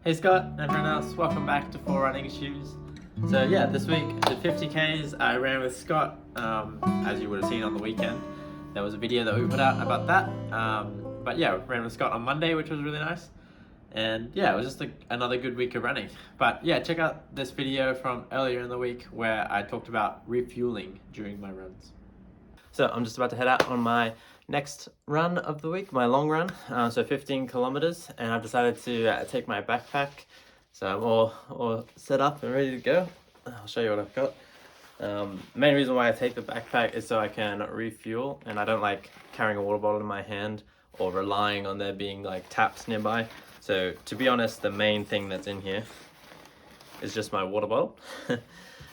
Hey Scott, everyone else, welcome back to 4 Running Shoes. So yeah, this week the 50Ks I ran with Scott, as you would have seen on the weekend. There was a video that we put out about that. But yeah, ran with Scott on Monday, which was really nice. And yeah, it was just another good week of running. But yeah, check out this video from earlier in the week where I talked about refueling during my runs. So I'm just about to head out on my next run of the week, my long run, so 15 kilometers, and I've decided to take my backpack, so I'm all set up and ready to go. I'll show you what I've got. The main reason why I take the backpack is so I can refuel, and I don't like carrying a water bottle in my hand or relying on there being like taps nearby. So to be honest, the main thing that's in here is just my water bottle.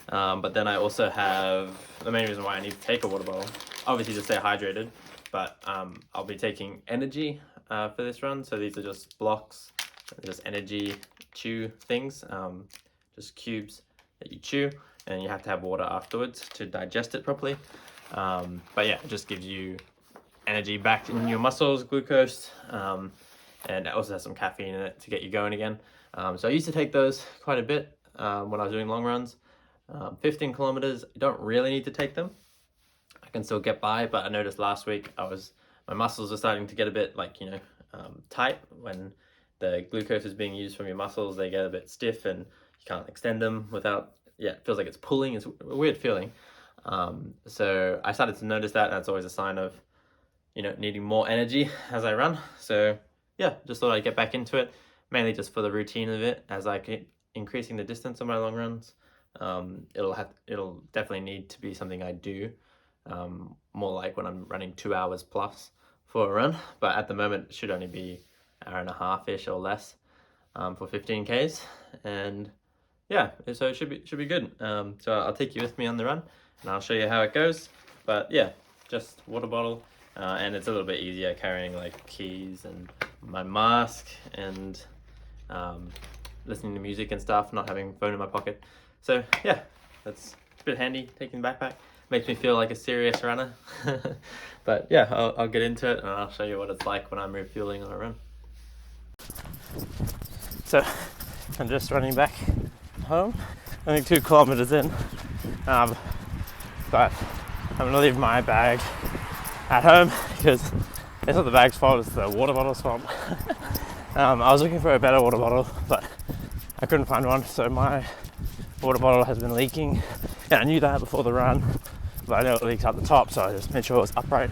But then I also have the main reason why I need to take a water bottle, obviously to stay hydrated, but I'll be taking energy for this run. So these are just blocks, just energy chew things, just cubes that you chew, and you have to have water afterwards to digest it properly. But yeah, it just gives you energy back in your muscles, glucose, and it also has some caffeine in it to get you going again. So I used to take those quite a bit when I was doing long runs. 15 kilometers, you don't really need to take them. I can still get by, but I noticed last week my muscles are starting to get a bit tight. When the glucose is being used from your muscles, they get a bit stiff and you can't extend them without, it feels like it's pulling. It's a weird feeling. So I started to notice that, and that's always a sign of, needing more energy as I run. So yeah, just thought I'd get back into it, mainly just for the routine of it as I keep increasing the distance on my long runs. It'll definitely need to be something I do more like when I'm running 2 hours plus for a run, but at the moment it should only be an hour and a half-ish or less for 15Ks, and yeah, so it should be good. So I'll take you with me on the run and I'll show you how it goes. But yeah, just water bottle, and it's a little bit easier carrying like keys and my mask and listening to music and stuff, not having a phone in my pocket. So yeah, that's a bit handy, taking the backpack. Makes me feel like a serious runner. But yeah, I'll get into it and I'll show you what it's like when I'm refueling on a run. So I'm just running back home, I think 2 kilometers in, but I'm gonna leave my bag at home because it's not the bag's fault, it's the water bottle's fault. I was looking for a better water bottle, but I couldn't find one, so my water bottle has been leaking. Yeah, I knew that before the run, but I know it leaks out the top, so I just made sure it was upright.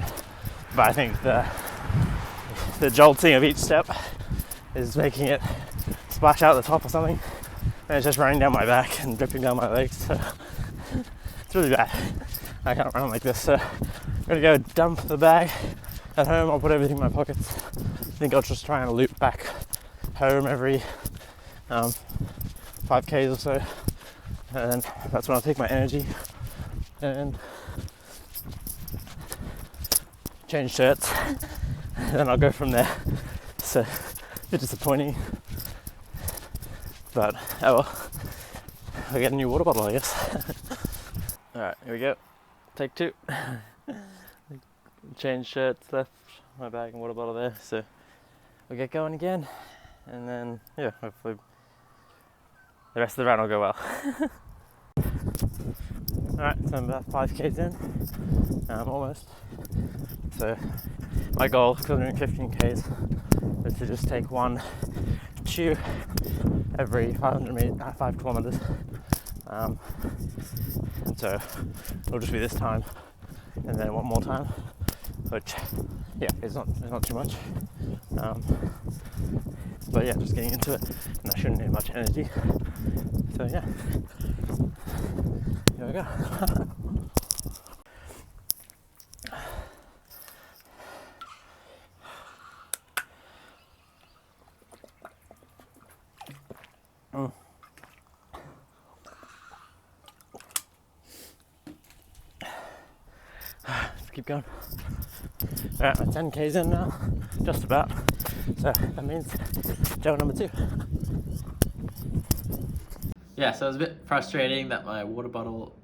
But I think the jolting of each step is making it splash out the top or something, and it's just running down my back and dripping down my legs, so it's really bad. I can't run like this, so I'm gonna go dump the bag at home. I'll put everything in my pockets. I think I'll just try and loop back home every 5Ks or so, and then that's when I'll take my energy and change shirts, and then I'll go from there. So a bit disappointing, but oh well, I'll get a new water bottle, I guess. Alright, here we go, take 2. Change shirts, left my bag and water bottle there, so we'll get going again, and then yeah, hopefully the rest of the run will go well. Alright, so I'm about 5Ks in, almost. So my goal, because I'm doing 15Ks, is to just take one chew every 5 kilometers. So it'll just be this time, and then one more time, which yeah, it's not too much. But yeah, just getting into it, and I shouldn't need much energy. So yeah, here we go. Let's keep going. Alright, my 10K's in now, just about. So that means gel number 2. Yeah, so it was a bit frustrating that my water bottle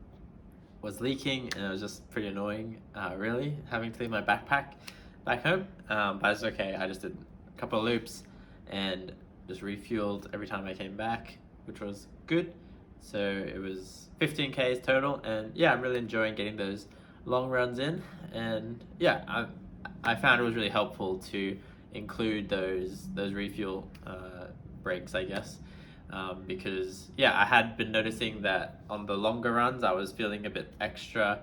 was leaking, and it was just pretty annoying, really, having to leave my backpack back home. But it's okay, I just did a couple of loops, and just refueled every time I came back, which was good. So it was 15 Ks total, and yeah, I'm really enjoying getting those long runs in. And yeah, I found it was really helpful to include those refuel breaks, I guess, because yeah, I had been noticing that on the longer runs I was feeling a bit extra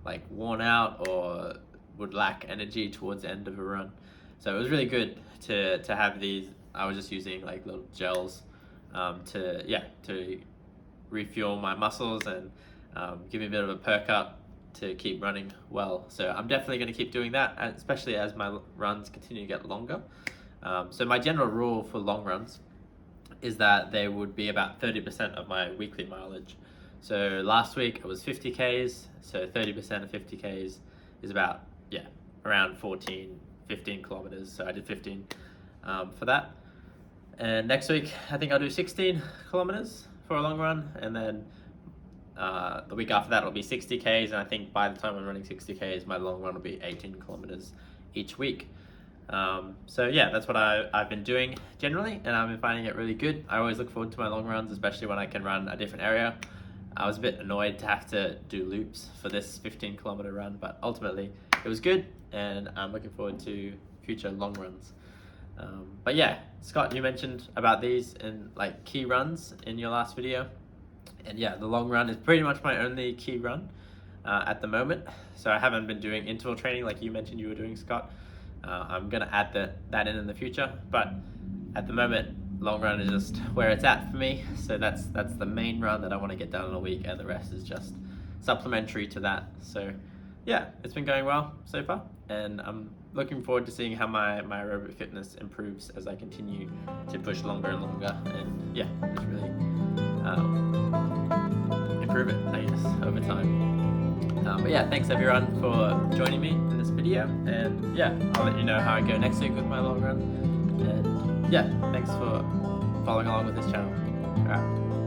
like worn out or would lack energy towards the end of a run. So it was really good to have these. I was just using like little gels to refuel my muscles and give me a bit of a perk up to keep running well. So I'm definitely going to keep doing that, especially as my runs continue to get longer. So my general rule for long runs is that they would be about 30% of my weekly mileage. So last week it was 50 Ks, so 30% of 50 Ks is about, around 15 kilometers. So I did 15 for that. And next week I think I'll do 16 kilometers for a long run, and then the week after that will be 60 Ks, and I think by the time I'm running 60 Ks, my long run will be 18 kilometers each week. So yeah, that's what I've been doing generally, and I've been finding it really good. I always look forward to my long runs, especially when I can run a different area. I was a bit annoyed to have to do loops for this 15 kilometer run, but ultimately it was good, and I'm looking forward to future long runs. But yeah, Scott, you mentioned about these in like key runs in your last video, and yeah, the long run is pretty much my only key run at the moment. So I haven't been doing interval training like you mentioned you were doing, Scott. I'm gonna add that in the future, but at the moment, long run is just where it's at for me. So that's the main run that I want to get done in a week, and the rest is just supplementary to that. So yeah, it's been going well so far, and I'm looking forward to seeing how my aerobic fitness improves as I continue to push longer and longer, and yeah, just really improve it, I guess, over time. But yeah, thanks everyone for joining me in this video, and yeah, I'll let you know how I go next week with my long run. And yeah, thanks for following along with this channel. Alright.